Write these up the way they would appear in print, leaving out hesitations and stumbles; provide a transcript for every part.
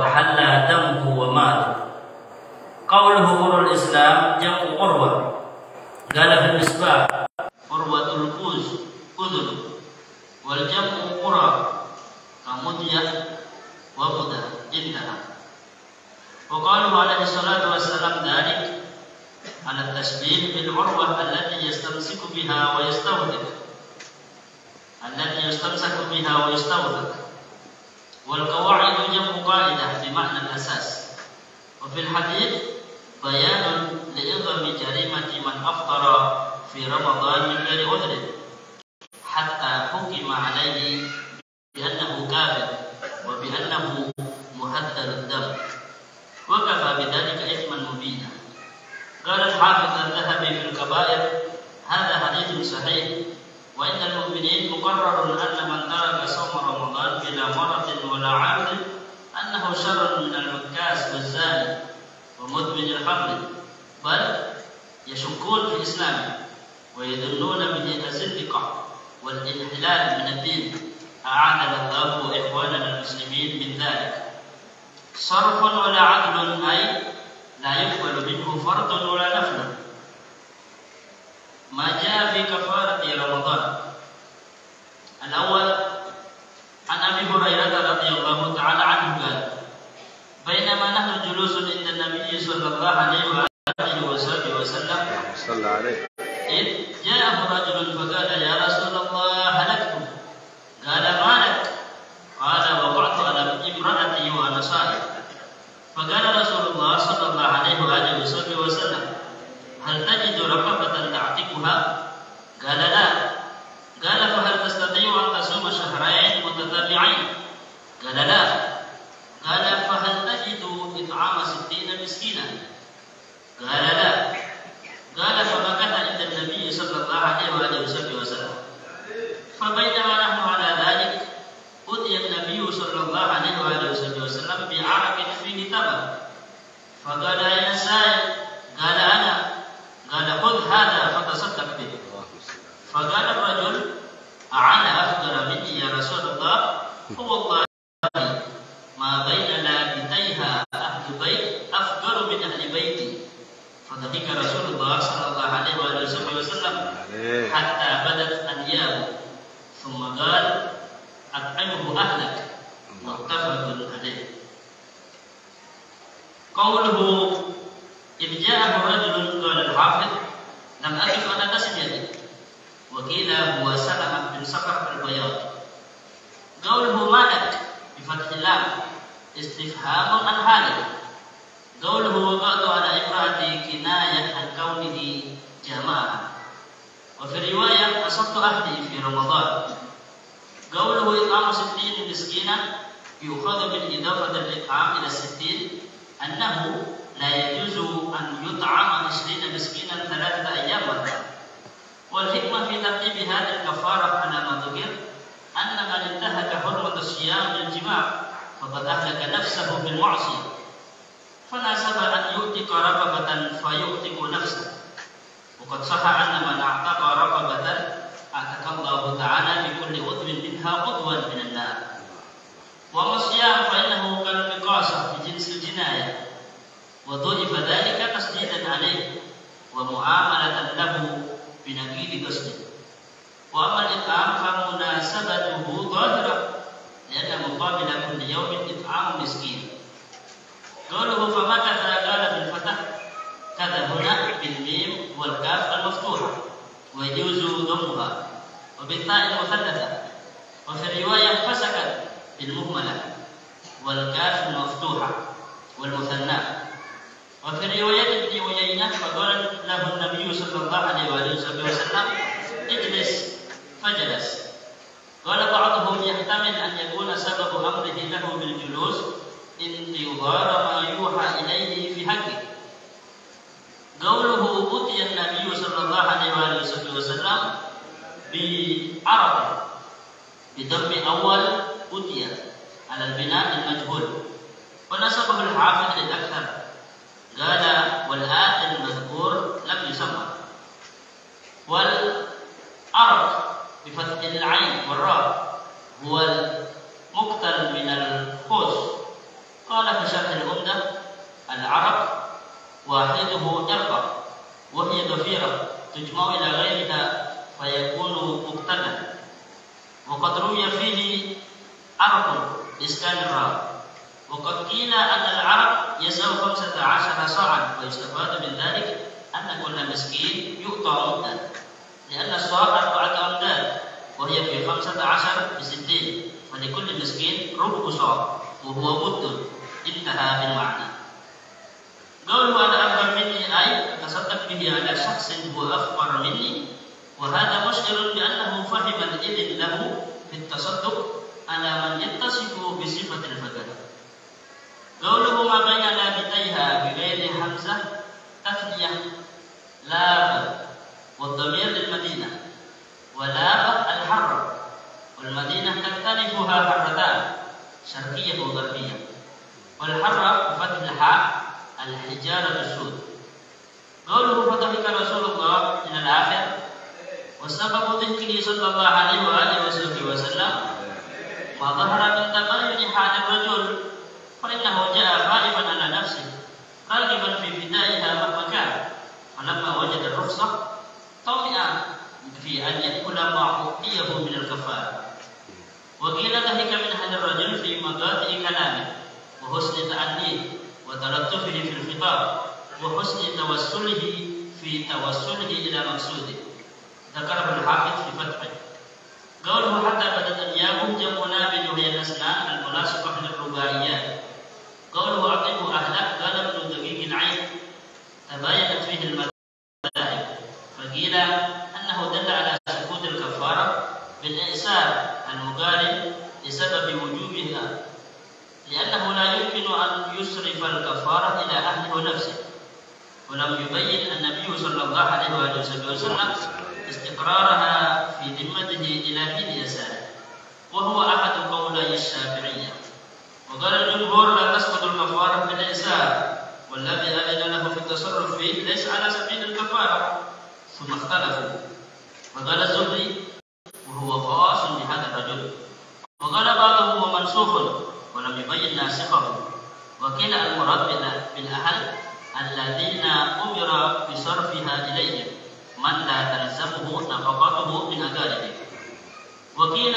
حل دمه وماله. قوله قر الإسلام جمع قروة، قال في المصباح قروة القوس أذن، والجمع قرى كمدية ومدى انتهى. وقالوا عليه الصلاة والسلام ذلك على التشبيه بالعروة التي يستمسك بها ويستوثق، والقواعد جمع قاعدة بمعنى الأساس. وفي الحديث بيان لعظم جريمة من أفطر في رمضان من غير عذر حتى حكم عليه بأنه كافر وبأنه مهدر الدم، وكفى بذلك إثما مبينا. قال الحافظ الذهبي في الكبائر: هذا حديث صحيح، وإن المؤمنين مقرر أن من ترك صوم رمضان بلا مرض ولا عبد أنه شر من المكاس والزاني ومدمن الخمر، بل يشكون في إسلامه ويدلون به الزندقة والانحلال من الدين، أعاذنا الله وإخواننا المسلمين من ذلك. صرف ولا عدل، أي لا يقبل منه فرض ولا نفل. ما جاء في كفارة رمضان: الأول عن أبي هريرة رضي الله تعالى عنه قال: بينما نحن جلوس عند النبي صلى الله عليه وآله وسلم إذ جاءه رجل فقال: يا رسول الله هلكت. قال: ما لك؟ قال: وقعت على امرأتي وأنا صائم. فقال رسول الله صلى الله عليه وآله وسلم: هل تجد رقبة تعتقها؟ قال: لا. قال: فهل تستطيع أن تصوم شهرين متتابعين؟ قال: لا. قال: فهل تجد إطعام 60 مسكينا؟ قال: لا. قال: فمكث عند النبي صلى الله عليه وآله وسلم. فبينما نحن على ذلك أتي النبي صلى الله عليه وآله وسلم بعرق فيه تمر، فقال: أين السائل؟ قال: أنا. قال: خذ هذا فتصدق به. فقال الرجل: أعلى أفضل مني يا رسول الله؟ فوالله ما بين لافتيها أهل بيت أفضل من أهل بيتي. فضحك رسول الله صلى الله عليه وسلم حتى بدت أنيابه، ثم قال: أطعمه أهلك. متفق عليه. قوله إذ جاءه رجل، قال الحافظ: لم أقف على تسميته، وقيل هو سلمة بن صخر البياض. قوله ما لك بفتح اللام استفهام عن حاله. قوله وقعت على امرأتي كناية عن كونه جماعة. وفي رواية أصبت أهلي في رمضان. قوله إطعام 60 مسكينا يؤخذ من إضافة الإطعام إلى 60 أنه لا يجوز أن يطعم 20 مسكينا 3 أيام. والحكمة في ترتيب هذه الكفارة على ما ذكر أن من انتهك حرمة الصيام بالجماع فقد أهلك نفسه بالمعصية، فناسب أن يؤتق رقبة فيؤتق نفسه. وقد صح أن من أعتق رقبة أعتق الله تعالى بكل عضو منها عضوا من النار. وأما الصيام فإنه كالمقاصة بجنس الجناية، وضعف ذلك تشديدا عليه ومعاملة له بنقيض قصده. وأما الإطعام فمناسبته ظاهرة، لأن مقابل كل يوم إطعام مسكين. قوله فمكث قال بالفتح كذا هنا بالميم والكاف المفتوحة، ويجوز ضمها، وبالتاء المثلثة. وفي الرواية فسكت بالمهملة والكاف المفتوحة والمثنى. وفي رواية ابن عيينة فقال له النبي صلى الله عليه وسلم: اجلس، فجلس. قال بعضهم يحتمل أن يكون سبب أمره له بالجلوس انتظار ما يوحى إليه في حقه. قوله أتي النبي صلى الله عليه وسلم بعرق بضم أول أتي على البناء المجهول، ونسبه الحافظ للأكثر. قال: والآت المذكور لم يسمى. والعرق بفتح العين والراء هو المقتل من الخوص. قال العرق واحده إرقة وهي ضفيرة تجمع إلى غيرها فيكون مقتدا، وقد روي فيه عرق بإسكان الراء. وقد قيل أن العرق يساوي 15 صاعا، ويستفاد من ذلك أن كل مسكين يؤطى مدا، لأن الصاع 4 أمداد وهي في 15 ب60، فلكل مسكين ربع صاع وهو مد. انتهى بالمعنى. قوله أنا أكبر مني أي أتصدق به على شخص هو أكبر مني، وهذا مشعر بأنه فهم الإذن له بالتصدق على من يتصف بصفة الفقر. قوله ما بين لابتيها بغير همزة تثنية لاب، والضمير للمدينة، ولاب الحر، والمدينة تختلفها حرتان شرقية وغربية، والحر بفتح الحاء الحجارة السود. قوله فضحك رسول الله إلى الآخر، وسبب ضحكه صلى الله عليه وآله وسلم ما ظهر من تبين حال الرجل، فإنه جاء خائفا على نفسه راغبا في فدائها مهما كان، فلما وجد الرخصة طمع في أن يأكل ما أعطيه من الكفارة. وقيل ضحك من هذا الرجل في مقاطع كلامه وحسن تأنيه وتلطفه في الخطاب وحسن توسله إلى مقصوده، ذكره الحافظ في فتحه. قوله حتى بدت أنيابه جمع نابل وهي الأسنان الملاصقة من الرباعيات. قوله أعطيه أهلك قال ابن دقيق العين تباينت فيه المذاهب، فقيل أنه دل على سقوط الكفارة بالإعسار المقارن لسبب وجوبها، لأنه لا يمكن أن يصرف الكفارة إلى أهله ونفسه. ولم يبين النبي صلى الله عليه وسلم استقرارها في ذمته إلى حين يساره، وهو أحد قولي الشافعية. وقال الجمهور لا تسقط الكفارة بالإعسار، والذي أذن له في التصرف فيه ليس على سبيل الكفارة، ثم اختلفوا. وقال الزهري وهو خاص بهذا الرجل، وقال بعضهم هو منسوخ ولم يبين ناسخه. وقيل المراد بالأهل الذين أمر بصرفها إليهم من لا تلزمه نفقته من أقاربه. وقيل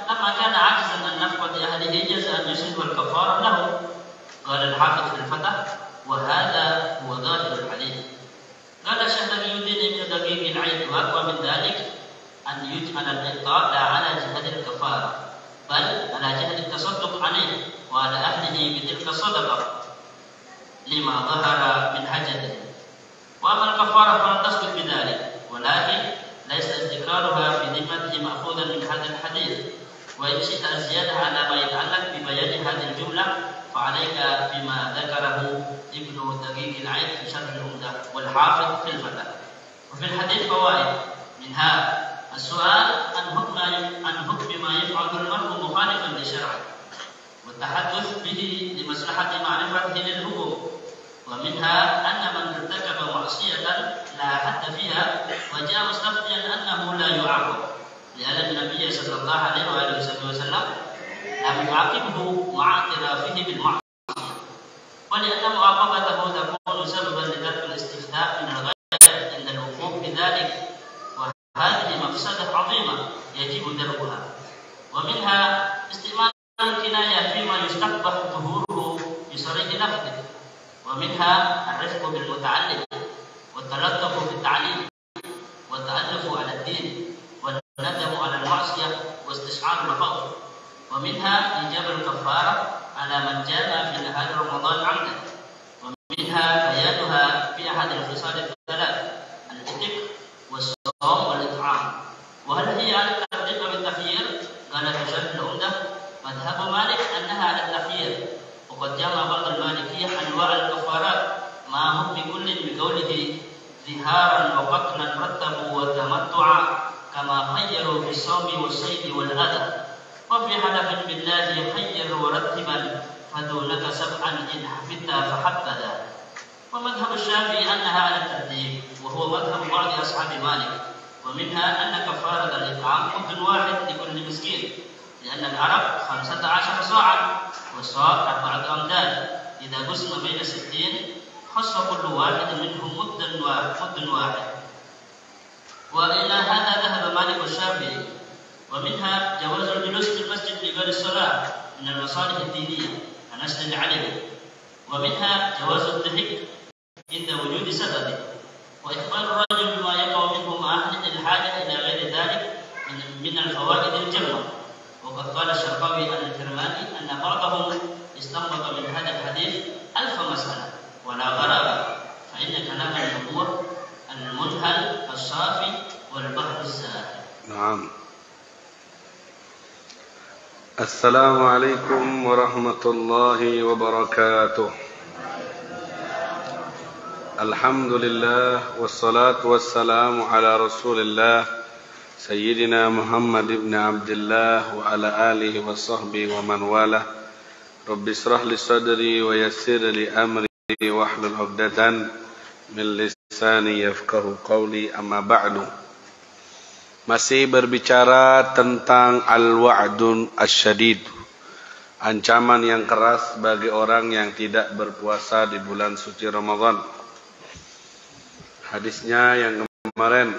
لما كان عاجزا عن نفقة أهله جاز أن يسلب الكفارة له. قال الحافظ في الفتح وهذا هو ظاهر الحديث. قال الشيخ تقي الدين ابن دقيق العين وأقوى من ذلك أن يجعل الإعطاء لا على جهة الكفارة بل على جهة التصدق عليه وعلى أهله بتلك الصدقة لما ظهر من حاجته. وأما الكفارة فلم تسقط بذلك، ولكن ليس ذكرها في ذمته مأخوذا من هذا الحديث. وإن شئت الزيادة على ما يتعلق ببيان هذه الجملة فعليك بما ذكره ابن دقيق العين في شرح العمدة والحافظ في الفتح. وفي الحديث فوائد، منها السؤال عن حكم ما يفعل المرء مخالفا لشرعه، والتحدث به لمصلحة معرفته للحكم. ومنها أن من ارتكب معصية لا حد فيها وجاء مستفتيا أنه لا يعاقب، لأن النبي صلى الله عليه وآله وسلم لم يعاقبه مع اعترافه بالمعصية، ولأن معاقبته تكون سببا لترك الاستفتاء من الغير عند الوقوف بذلك، وهذه مفسدة عظيمة يجب دركها. ومنها استعمال الكناية فيما يستقبح ظهوره بصريح لفظه. ومنها الرفق بالمتعلم والتلطف في التعليم والتألف على الدين والندم على المعصية واستشعار الخوف. ومنها إيجاب الكفارة على من جاء في نهار رمضان عمدا. ومنها بيانها في أحد الخصال الثلاث: العتق والصوم والإطعام. وهل هي على الترتيب والتخيير؟ قال في شرح العمدة مذهب مالك أنها على التخيير، وقد جمع بعض المالكية أنواع الكفارات ما هم بكل بقوله ظهارا وقتلا رتبوا وتمتعا كما خيروا في الصوم والصيد والأذى. وفي حلف بالله خير ورتبا فدونك سبعا إن حفظت فحبذا. ومذهب الشافعي أنها على الترتيب، وهو مذهب بعض أصحاب مالك. ومنها أن كفارة الإطعام مد واحد لكل مسكين، لأن العرب 15 صاعا والصاع 4 أمداد إذا قسم بين 60 خص كل واحد منهم مد واحد. وإلى هذا ذهب مالك والشافعي. ومنها جواز الجلوس في المسجد لغير الصلاة من المصالح الدينية كنشر العلم. ومنها جواز الضحك عند وجود سببه، وإخبار الرجل بما يقع منه مع الحاجة إلى غير ذلك من الفوائد الجمة. وقد قال الشرقاوي الكرماني أن بعضهم استنبط من هذا الحديث 1000 مسألة ولا غرابة، فإن كلام النبوة المجهل الصافي والبحر الزاهر. نعم. السلام عليكم ورحمة الله وبركاته. الحمد لله والصلاة والسلام على رسول الله سيدنا محمد بن عبد الله وعلى آله وصحبه ومن والاه. رب اشرح لي صدري ويسر لي أمري واحلل عقدة من lisani yafqahu qawli, amma ba'du. Masih berbicara tentang al-wa'dun asyadid, ancaman yang keras bagi orang yang tidak berpuasa di bulan suci Ramadan. Hadisnya yang kemarin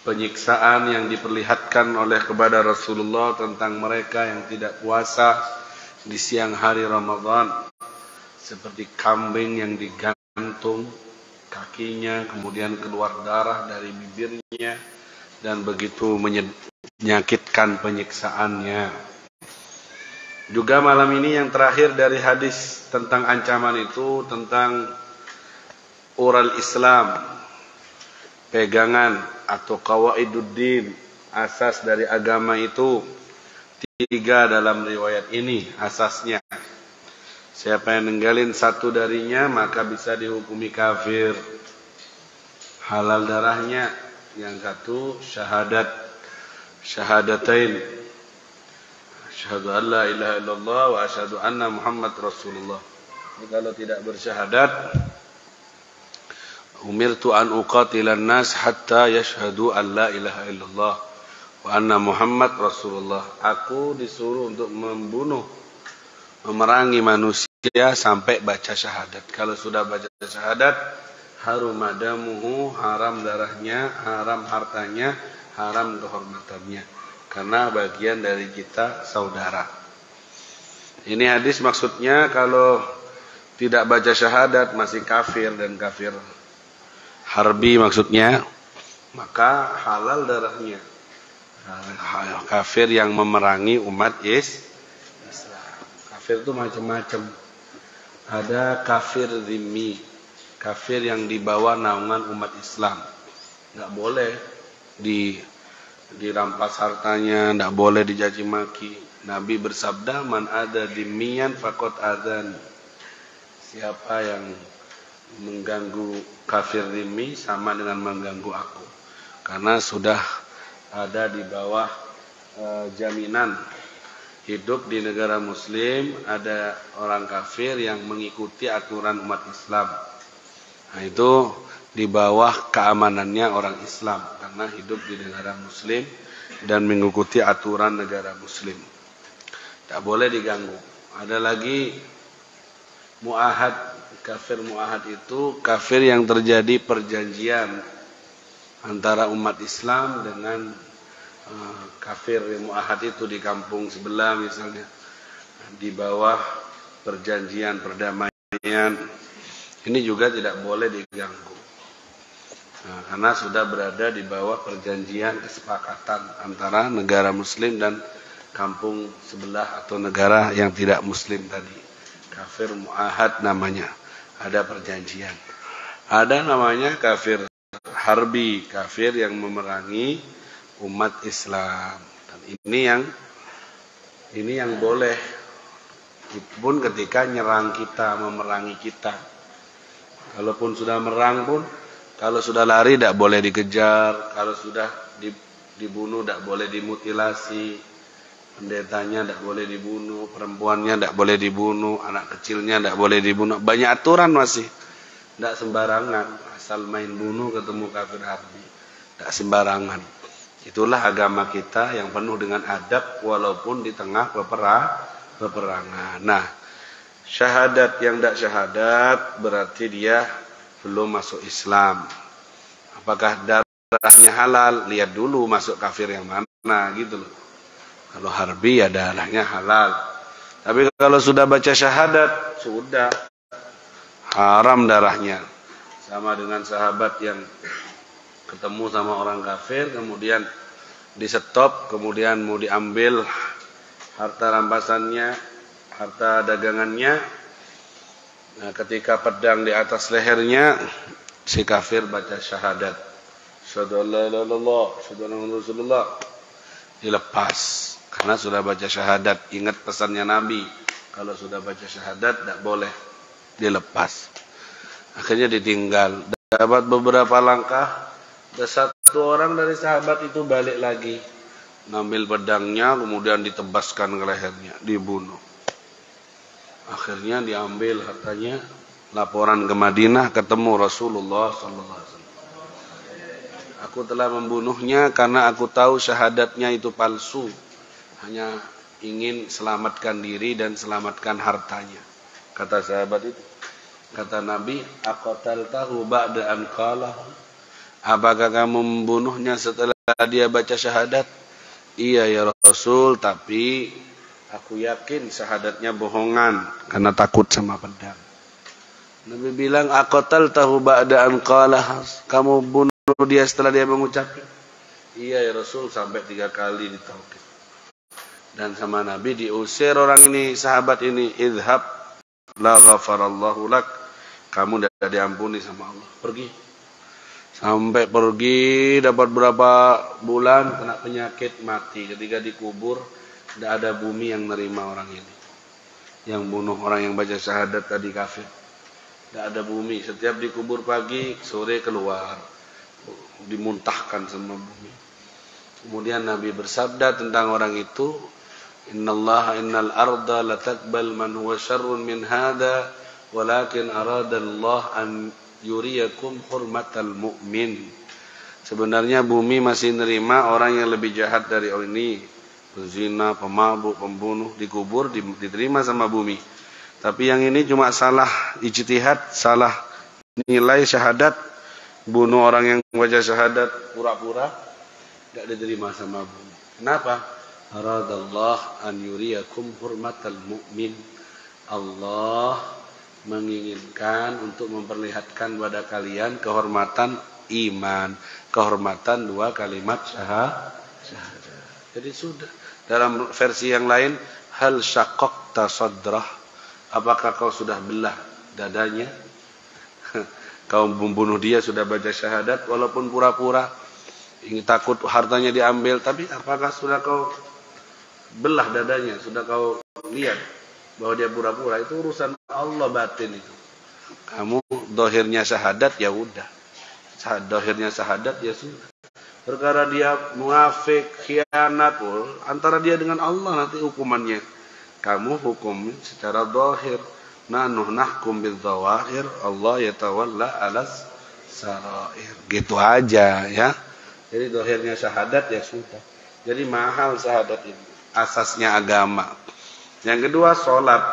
penyiksaan yang diperlihatkan oleh kepada Rasulullah tentang mereka yang tidak puasa di siang hari Ramadan, seperti kambing yang digantung kakinya, kemudian keluar darah dari bibirnya, dan begitu menyakitkan penyiksaannya. Juga malam ini yang terakhir dari hadis tentang ancaman itu, tentang ural Islam, pegangan atau qawaiduddin, asas dari agama itu 3 dalam riwayat ini asasnya. Siapa yang ninggalin satu darinya maka bisa dihukumi kafir. Halal darahnya yang satu syahadatain, asyhadu an la ilaha illallah wa asyhadu anna Muhammad Rasulullah. Jadi kalau tidak bersyahadat, umirtu an uqatilan nas hatta yashhadu an la ilaha illallah wa anna Muhammad Rasulullah. Aku disuruh untuk memerangi manusia sampai baca syahadat. Kalau sudah baca syahadat, harum madamuhu, haram darahnya, haram hartanya, haram kehormatannya, karena bagian dari kita saudara. Ini hadis maksudnya kalau tidak baca syahadat masih kafir, dan kafir harbi maksudnya, maka halal darahnya. Kafir yang memerangi umat Islam. Kafir itu macam-macam. Ada kafir zimmi, kafir yang di bawah naungan umat Islam. Nggak boleh dirampas hartanya, nggak boleh dicaci maki. Nabi bersabda, man ada dhimmiyan faqad adzan. Siapa yang mengganggu kafir zimmi sama dengan mengganggu aku, karena sudah ada di bawah jaminan hidup di negara muslim. Ada orang kafir yang mengikuti aturan umat Islam, nah itu di bawah keamanannya orang Islam, karena hidup di negara muslim dan mengikuti aturan negara muslim, tidak boleh diganggu. Ada lagi mu'ahad. Kafir mu'ahad itu kafir yang terjadi perjanjian antara umat Islam dengan kafir mu'ahad itu di kampung sebelah misalnya, di bawah perjanjian perdamaian. Ini juga tidak boleh diganggu, karena sudah berada di bawah perjanjian kesepakatan antara negara muslim dan kampung sebelah atau negara yang tidak muslim tadi. Kafir mu'ahad namanya, ada perjanjian. Ada namanya kafir harbi, kafir yang memerangi umat Islam. Dan ini yang boleh, pun ketika nyerang kita, memerangi kita. Kalaupun sudah merang pun, kalau sudah lari tidak boleh dikejar, kalau sudah dibunuh tidak boleh dimutilasi, pendetanya tidak boleh dibunuh, perempuannya tidak boleh dibunuh, anak kecilnya tidak boleh dibunuh. Banyak aturan masih, tidak sembarangan asal main bunuh ketemu kafir harbi, tidak sembarangan. Itulah agama kita yang penuh dengan adab walaupun di tengah peperangan. Nah, Syahadat yang tidak syahadat berarti dia belum masuk Islam. Apakah darahnya halal? Lihat dulu masuk kafir yang mana gitu loh. Kalau harbi ya darahnya halal. Tapi kalau sudah baca syahadat, sudah haram darahnya. Sama dengan sahabat yang ketemu sama orang kafir, kemudian di stop, kemudian mau diambil harta rampasannya, harta dagangannya. Nah, ketika pedang di atas lehernya, si kafir baca syahadat. Asyhadu an la ilaha illallah, asyhadu anna Muhammadar Rasulullah. Dilepas karena sudah baca syahadat. Ingat pesannya Nabi, kalau sudah baca syahadat tidak boleh dilepas. Akhirnya ditinggal. Dapat beberapa langkah, ada satu orang dari sahabat itu balik lagi, ngambil pedangnya, kemudian ditebaskan ke lehernya, dibunuh. Akhirnya diambil hartanya, laporan ke Madinah, ketemu Rasulullah SAW. Aku telah membunuhnya karena aku tahu syahadatnya itu palsu, hanya ingin selamatkan diri dan selamatkan hartanya. Kata sahabat itu, kata Nabi, aqataltahu ba'da an qala? Apakah kamu membunuhnya setelah dia baca syahadat? Iya ya Rasul, tapi aku yakin syahadatnya bohongan karena takut sama pedang. Nabi bilang, aqataltahu ba'da an qala? Kamu bunuh dia setelah dia mengucapkan? Iya ya Rasul, sampai 3 kali ditaukid. Dan sama Nabi diusir orang ini, sahabat ini, idhab la ghafarallahu lak. Kamu sudah diampuni sama Allah, pergi. Sampai pergi, dapat berapa bulan, kena penyakit, mati. Ketika dikubur, tidak ada bumi yang nerima orang ini. Yang bunuh orang yang baca syahadat tadi kafir. Tidak ada bumi. Setiap dikubur pagi, sore keluar. Dimuntahkan sama bumi. Kemudian Nabi bersabda tentang orang itu, Innallaha innal arda la taqbal man huwa syarrun min hada, walakin aradallah an yuriyakum hurmatal mu'min. Sebenarnya bumi masih nerima orang yang lebih jahat dari orang ini, pezina, pemabuk, pembunuh, dikubur, diterima sama bumi. Tapi yang ini cuma salah ijtihad, salah nilai syahadat, bunuh orang yang baca syahadat pura-pura, tidak diterima sama bumi. Kenapa? Aradallah an yuriyakum hurmatal mu'min. Allah menginginkan untuk memperlihatkan pada kalian kehormatan iman, kehormatan 2 kalimat syahadat. Jadi sudah. Dalam versi yang lain, hal syaqaqta sadrah, apakah kau sudah belah dadanya? Kau membunuh dia sudah baca syahadat walaupun pura-pura, ingin takut hartanya diambil, tapi apakah sudah kau belah dadanya, sudah kau lihat bahwa dia pura-pura? Itu urusan Allah batin itu. Kamu dohirnya syahadat ya udah, dohirnya syahadat ya sudah. Perkara dia munafik, khianat, antara dia dengan Allah nanti hukumannya. Kamu hukum secara dohir. Nahnu nahkum bil zawahir, Allah yatawalla alas sarair. Gitu aja ya. Jadi dohirnya syahadat ya sudah. Jadi mahal syahadat ini. Asasnya agama. Yang kedua sholat.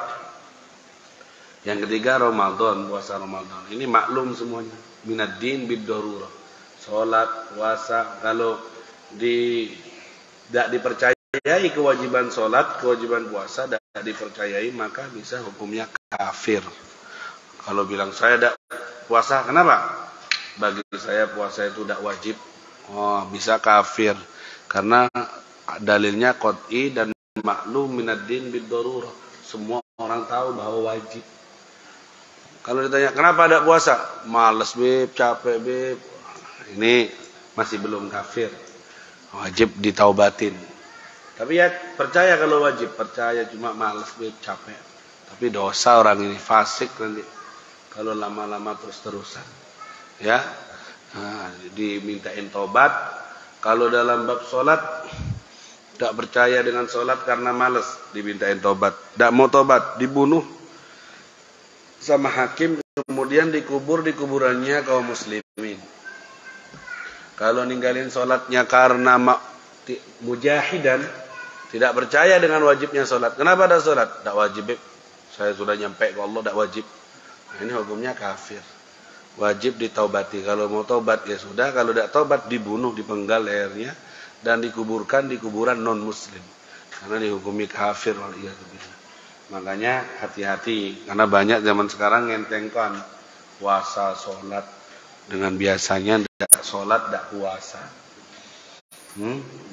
Yang ketiga Ramadan, puasa Ramadan. Ini maklum semuanya. Minad din bid darurah. Sholat, puasa, kalau tidak dipercayai kewajiban sholat, kewajiban puasa, tidak dipercayai, maka bisa hukumnya kafir. Kalau bilang saya tidak puasa, kenapa? Bagi saya puasa itu tidak wajib. Oh, bisa kafir. Karena dalilnya qat'i dan maklum minad din bid darurah. Semua orang tahu bahwa wajib. Kalau ditanya, kenapa tidak puasa? Males beb, capek beb. Ini masih belum kafir. Wajib ditaubatin. Tapi ya percaya kalau wajib. Percaya cuma males beb, capek. Tapi dosa orang ini, fasik nanti. Kalau lama-lama terus-terusan. Ya. Nah, dimintain tobat. Kalau dalam bab sholat, tidak percaya dengan sholat karena males, dimintain tobat. Tidak mau tobat, dibunuh sama hakim, kemudian dikubur di kuburannya kaum muslimin. Kalau ninggalin sholatnya karena mujahidan, tidak percaya dengan wajibnya sholat. Kenapa ada sholat? Tidak wajib. Saya sudah nyampe ke Allah, tidak wajib. Nah, ini hukumnya kafir. Wajib ditaubati. Kalau mau taubat ya sudah, kalau tidak taubat dibunuh, dipenggal lehernya dan dikuburkan di kuburan non muslim. Karena dihukumi kafir. Makanya hati-hati, karena banyak zaman sekarang ngentengkan puasa, sholat dengan biasanya tidak sholat, tidak puasa.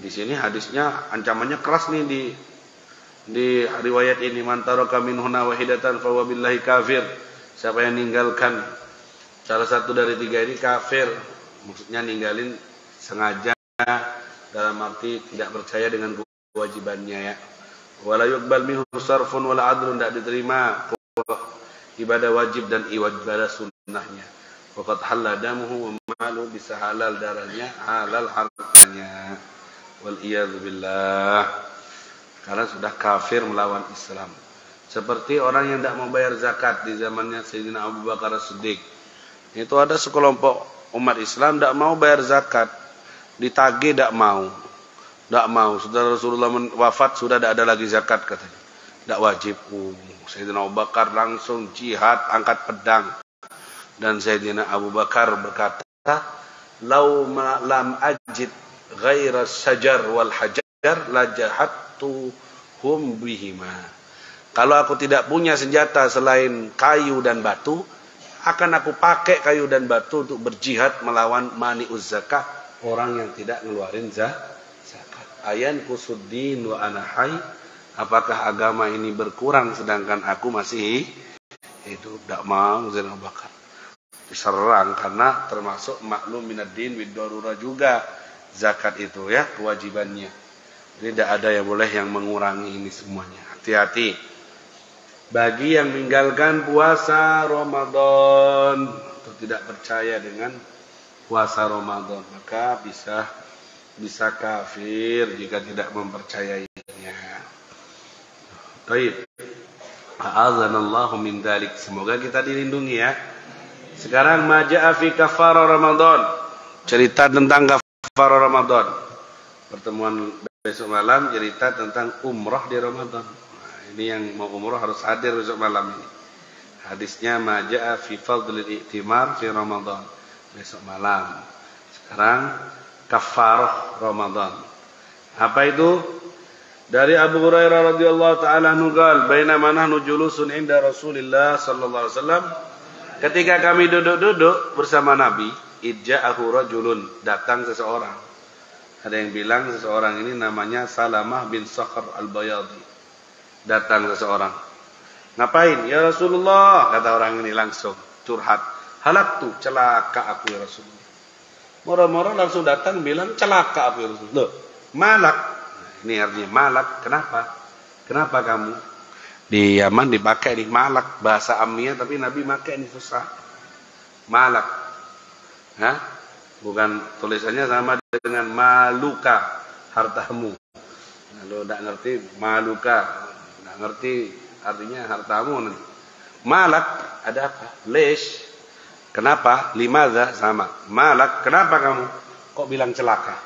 Di sini hadisnya ancamannya keras nih di riwayat ini, man taraka minhuna wahidatan fa huwa billahi kafir. Siapa yang ninggalkan salah satu dari tiga ini kafir. Maksudnya ninggalin sengaja, dalam arti tidak percaya dengan kewajibannya ya. Wala yuqbal minhu sarfun wala adlun, tidak diterima ibadah wajib dan ibadah sunnahnya. Waqad halal damuhu wa malu, bisa halal darahnya, halal hartanya. Wal iyadzu billah. Karena sudah kafir melawan Islam. Seperti orang yang tidak mau bayar zakat di zamannya Sayyidina Abu Bakar As-Siddiq. Itu ada sekelompok umat Islam tidak mau bayar zakat. Ditagih tidak mau. Tidak mau. Setelah Rasulullah wafat sudah tidak ada lagi zakat katanya. Tidak wajib. Sayyidina Abu Bakar langsung jihad, angkat pedang. Dan Sayyidina Abu Bakar berkata, "Lau lam ajid ghaira sajar wal hajar la jahattuhum bihima." Kalau aku tidak punya senjata selain kayu dan batu, akan aku pakai kayu dan batu untuk berjihad melawan mani'uz zakah, orang yang tidak ngeluarin zakat. Ayan kusuddin wa ana hayy, apakah agama ini berkurang sedangkan aku masih hidup? Tidak mau Zainal Bakar. Diserang karena termasuk maklum minad din wid darurah juga zakat itu ya, kewajibannya. Jadi tidak ada yang boleh yang mengurangi ini semuanya. Hati-hati. Bagi yang meninggalkan puasa Ramadan atau tidak percaya dengan puasa Ramadan, maka bisa kafir jika tidak mempercayainya. Baik. A'adzanallahu min dzalik. Semoga kita dilindungi ya. Sekarang maja'a fi kafarah Ramadan. Cerita tentang kafarah Ramadan. Pertemuan besok malam cerita tentang umrah di Ramadan. Ini yang mau umrah harus hadir besok malam ini. Hadisnya maja'a fi fadlil i'timar fi Ramadan. Besok malam. Sekarang kafarah Ramadan. Apa itu? Dari Abu Hurairah radhiyallahu taala anhu qala, "Bainama nahnu julusun inda Rasulillah sallallahu alaihi wasallam." Ketika kami duduk-duduk bersama Nabi, idja'ahu rajulun, datang seseorang. Ada yang bilang seseorang ini namanya Salamah bin Sakhr al-Bayadi. Datang seseorang. Ngapain? Ya Rasulullah, kata orang ini langsung curhat. Halaktu, celaka aku ya Rasulullah. Moro-moro langsung datang bilang celaka aku ya Rasulullah. Loh, malak. Nah, ini artinya malak. Kenapa? Kenapa kamu? Di Yaman dipakai nih malak, bahasa Amiyah, tapi Nabi pakai ini susah. Malak. Hah? Bukan tulisannya sama dengan maluka, hartamu. Kalau tidak ngerti maluka, tidak ngerti artinya hartamu. Malak ada apa? Lesh. Kenapa? Limadha sama. Malak. Kenapa kamu? Kok bilang celaka?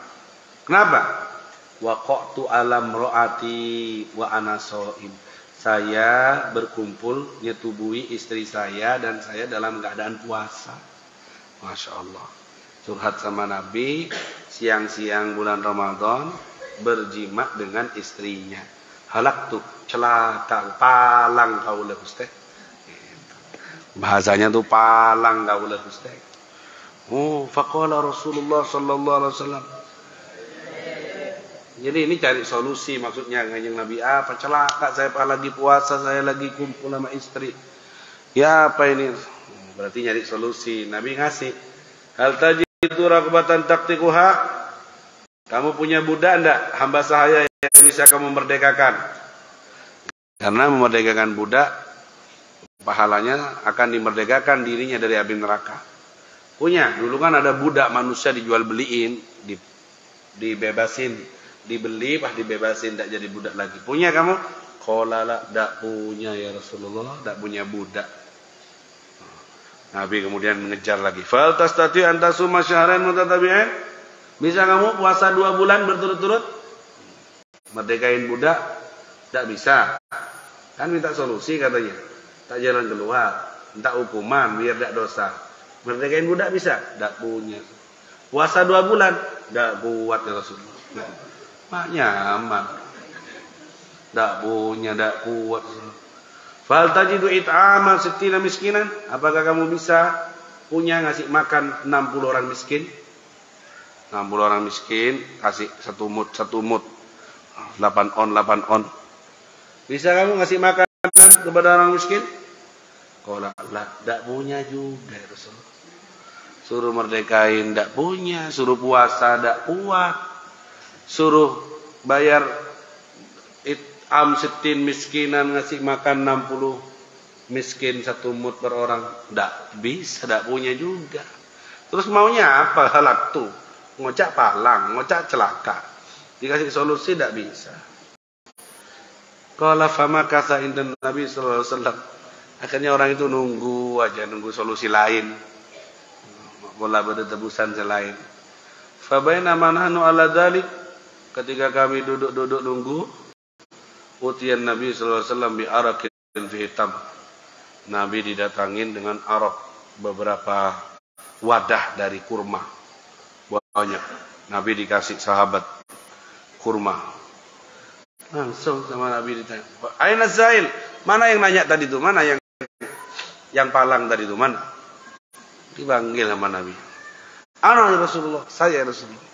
Kenapa? Waqa'tu alam ro'ati wa ana shaim. Saya berkumpul nyetubui istri saya dan saya dalam keadaan puasa. Masya Allah. Curhat sama Nabi, siang-siang bulan Ramadan berjima dengan istrinya. Halak tuh, celaka, palang kau le Ustaz. Bahasanya tuh palang kau le Ustaz. Oh, faqala Rasulullah sallallahu alaihi wasallam. Jadi ini cari solusi, maksudnya ngajeng Nabi apa? Celaka, saya lagi puasa, saya lagi kumpul sama istri. Ya apa ini? Berarti nyari solusi. Nabi ngasih. Hal tajidu rakbatan taktikuha. Kamu punya budak enggak? Hamba sahaya yang bisa kamu merdekakan. Karena memerdekakan budak, pahalanya akan dimerdekakan dirinya dari api neraka. Punya. Dulu kan ada budak manusia dijual beliin, dibebasin, dibeli, pas dibebasin, tidak jadi budak lagi. Punya kamu? Qala la, tidak punya ya Rasulullah, tidak punya budak. Nabi kemudian mengejar lagi. Fal tastati an tasuma syahran mutatabi'ain? Bisa kamu puasa 2 bulan berturut-turut? Merdekain budak? Tidak bisa. Kan minta solusi katanya. Tak jalan keluar, minta hukuman biar tidak dosa. Merdekain budak bisa? Tidak punya. Puasa 2 bulan? Tidak kuat ya Rasulullah. Mak nyaman. Tidak punya, tidak kuat. Fal tajidu it'ama 60 miskinan? Apakah kamu bisa punya ngasih makan 60 orang miskin? 60 orang miskin kasih 1 mut 8 on. Bisa kamu ngasih makanan kepada orang miskin? Kalau tidak punya juga Rasulullah. Suruh merdekain tidak punya, suruh puasa tidak kuat, suruh bayar it'am 60 miskinan ngasih makan 60 miskin 1 mut per orang, tidak bisa, tidak punya juga. Terus maunya apa? Halak tuh, ngocak palang, ngocak celaka. Dikasih solusi tidak bisa. Qala fama kasa indan Nabi sallallahu alaihi wasallam. Akhirnya orang itu nunggu solusi lain. Bola bertebusan selain. Fa bainama nahnu ala dzalik, ketika kami duduk nunggu, utiyan Nabi sallallahu alaihi wasallam bi araqin fi hitam. Nabi didatangin dengan arak, beberapa wadah dari kurma. Banyak. Nabi dikasih sahabat kurma. Langsung sama Nabi ditanya, "Aina Zail?" Mana yang nanya tadi itu? Mana yang palang tadi itu? Mana? Dipanggil sama Nabi. Ana ya Rasulullah, saya Rasulullah.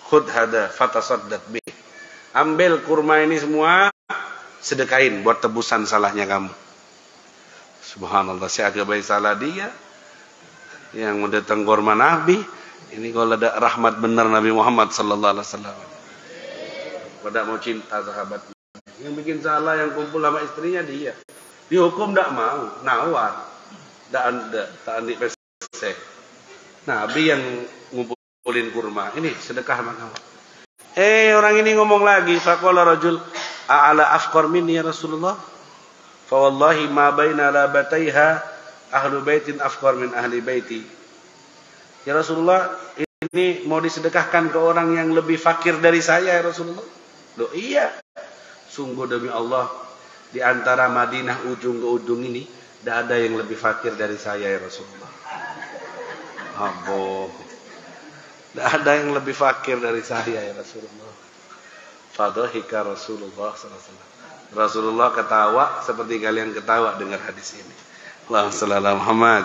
Khudh hada fatasaddaq bih. Ambil kurma ini semua, sedekahin buat tebusan salahnya kamu. Subhanallah, saya agak baik salah dia yang mendatang kurma Nabi. Ini kalau ada rahmat benar Nabi Muhammad sallallahu alaihi wasallam. Pada mau cinta sahabatnya. Yang bikin salah yang kumpul sama istrinya dia. Dihukum tidak mau, nawar. Tak andik pesek. Nabi yang ngumpulin kurma. Ini sedekah sama kamu. Orang ini ngomong lagi. Faqala rajul a'ala afqar minni ya Rasulullah. Fa wallahi ma baina labataiha ahlu baitin afqar min ahli baiti. Ya Rasulullah, ini mau disedekahkan ke orang yang lebih fakir dari saya ya Rasulullah. Loh iya. Sungguh demi Allah, di antara Madinah ujung ke ujung ini tidak ada yang lebih fakir dari saya ya Rasulullah. Tidak ada yang lebih fakir dari saya ya Rasulullah. Fadhahika Rasulullah sallallahu alaihi wasallam. Rasulullah ketawa seperti kalian ketawa dengar hadis ini. Allahumma shalli ala Muhammad.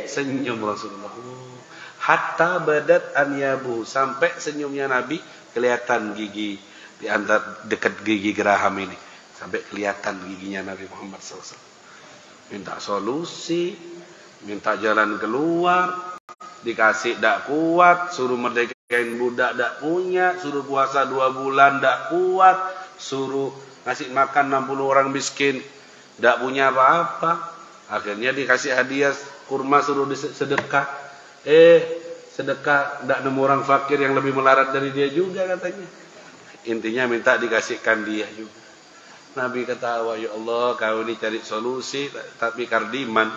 Senyum Rasulullah. Hatta badat anyabu, sampai senyumnya Nabi kelihatan gigi di antara dekat gigi geraham ini, sampai kelihatan giginya Nabi Muhammad SAW. Minta solusi, minta jalan keluar, dikasih tidak kuat, suruh merdekain budak tidak punya, suruh puasa 2 bulan tidak kuat, suruh ngasih makan 60 orang miskin tidak punya apa-apa. Akhirnya dikasih hadiah kurma, suruh sedekah. Sedekah tidak nemu orang fakir yang lebih melarat dari dia juga katanya. Intinya minta dikasihkan dia juga. Nabi ketawa, ya Allah, kau ini cari solusi tapi kardiman.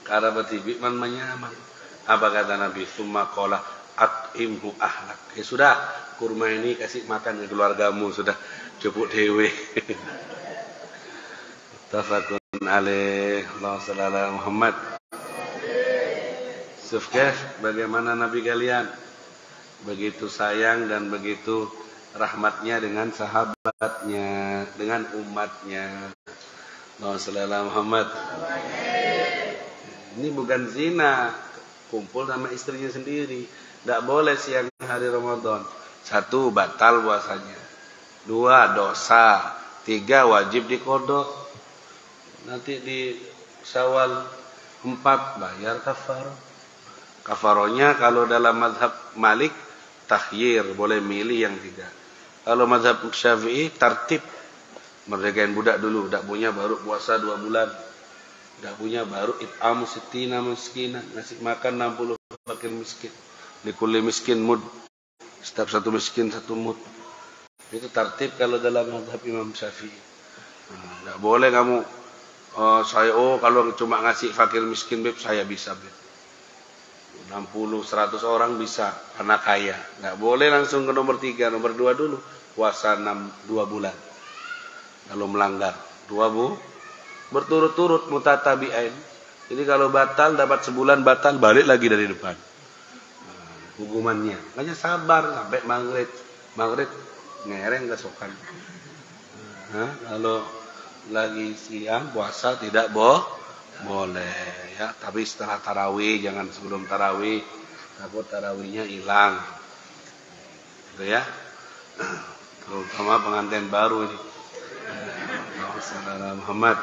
Karena bertibik man menyaman. Apa kata Nabi? Summa qala at'imhu ahlak. Ya sudah, kurma ini kasih makan ke keluargamu, sudah cukup dewe. Tafakun alaih, Allah sallallahu alaihi Muhammad. Sufkef, bagaimana Nabi kalian? Begitu sayang dan begitu rahmatnya dengan sahabatnya, dengan umatnya. Allah sallallahu alaihi Muhammad. Ini bukan zina, kumpul sama istrinya sendiri. Tidak boleh siang hari Ramadan. 1, batal puasanya. 2, dosa. 3, wajib dikodok. Nanti di Syawal 4 bayar kafarah. Kafarohnya kalau dalam mazhab Malik takhyir, boleh milih yang 3. Kalau mazhab Syafi'i tartib, merdekain budak dulu, tidak punya baru puasa 2 bulan. Tidak punya baru it'amu 60 miskinan, ngasih makan 60 fakir miskin. Likulli miskin mud, setiap 1 miskin 1 mud. Itu tartib kalau dalam mazhab Imam Syafi'i. Tidak boleh kamu kalau cuma ngasih fakir miskin beb, saya bisa beb. 60, 100 orang bisa karena kaya. Nggak boleh langsung ke nomor 3, nomor 2 dulu. puasa 2 bulan. Kalau melanggar 2 berturut-turut mutatabi'ain. Jadi kalau batal dapat sebulan batal balik lagi dari depan. Hukumannya. Makanya sabar sampai maghrib ngereng kesokan. Kalau lagi siang puasa tidak boleh ya, tapi setelah tarawih, jangan sebelum tarawih, takut tarawihnya hilang. Gitu ya. Terutama pengantin baru ini. Assalamualaikum Muhammad.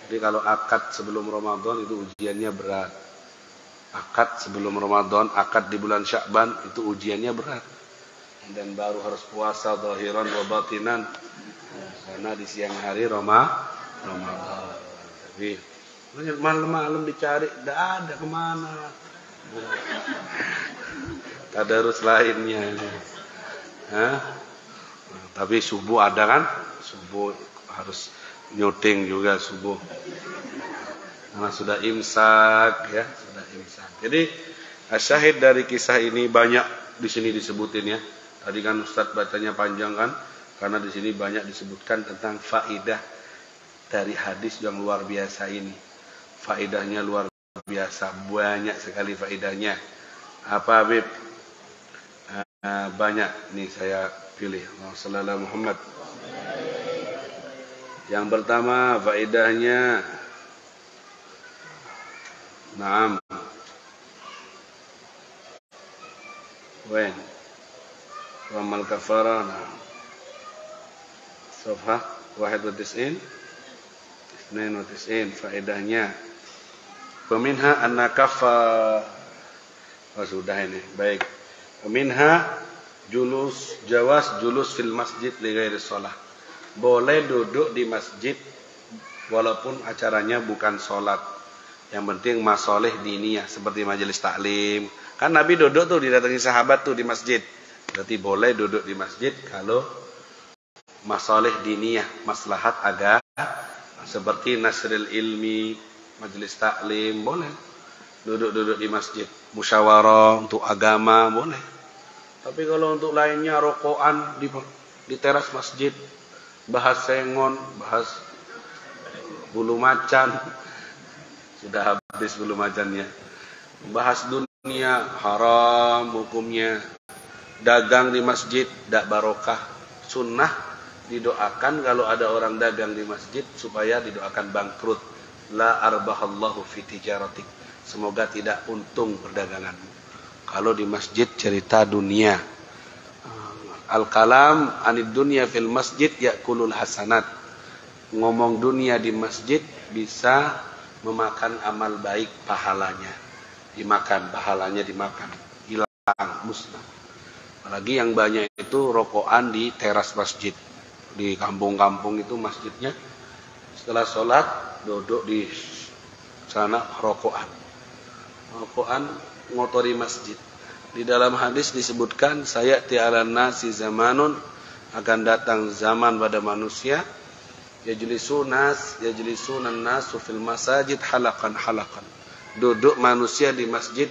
Jadi kalau akad sebelum Ramadan itu ujiannya berat. Akad sebelum Ramadan, akad di bulan Sya'ban itu ujiannya berat. Dan baru harus puasa zahiran wa batinan. Karena di siang hari Ramadan. Tapi malam-malam dicari, tidak ada kemana. Tadarus lainnya. Tapi subuh ada kan? Subuh harus nyuting juga subuh. Karena sudah imsak ya, sudah imsak. Jadi syahid dari kisah ini banyak di sini disebutin ya. Tadi kan Ustadz bacanya panjang kan? Karena di sini banyak disebutkan tentang faidah dari hadis yang luar biasa ini. Faidahnya luar biasa, banyak sekali faidahnya. Apa Habib? Banyak nih saya pilih. Sallallahu Muhammad. Yang pertama faidahnya, naam. Wen. Ramal kafarah. Safhah 91 92 faedahnya peminha anna kafa sudah ini baik peminha jawas julus fil masjid li ghairi shalah, boleh duduk di masjid walaupun acaranya bukan sholat, yang penting masoleh diniyah seperti majelis taklim kan Nabi duduk tuh didatangi sahabat tuh di masjid, berarti boleh duduk di masjid kalau masalih diniyah, maslahat agama seperti nasril ilmi, majelis taklim boleh. Duduk-duduk di masjid, musyawarah untuk agama boleh. Tapi kalau untuk lainnya rokokan di teras masjid, bahas sengon, bahas bulu macan. Sudah habis bulu macannya. Bahas dunia haram hukumnya. Dagang di masjid tidak barokah. Sunnah didoakan kalau ada orang dagang di masjid supaya didoakan bangkrut. La arbahallahu fi tijaratik. Semoga tidak untung perdaganganmu. Kalau di masjid cerita dunia. Al-kalam anid dunya fil masjid yakulul hasanat. Ngomong dunia di masjid bisa memakan amal baik pahalanya. Dimakan, pahalanya dimakan. Hilang, musnah. Apalagi yang banyak itu rokokan di teras masjid. Di kampung-kampung itu masjidnya setelah sholat duduk di sana rokokan ngotori masjid. Di dalam hadis disebutkan sayati ala nasi zamanun, akan datang zaman pada manusia yajlisunan nasu fil masajid halakan duduk manusia di masjid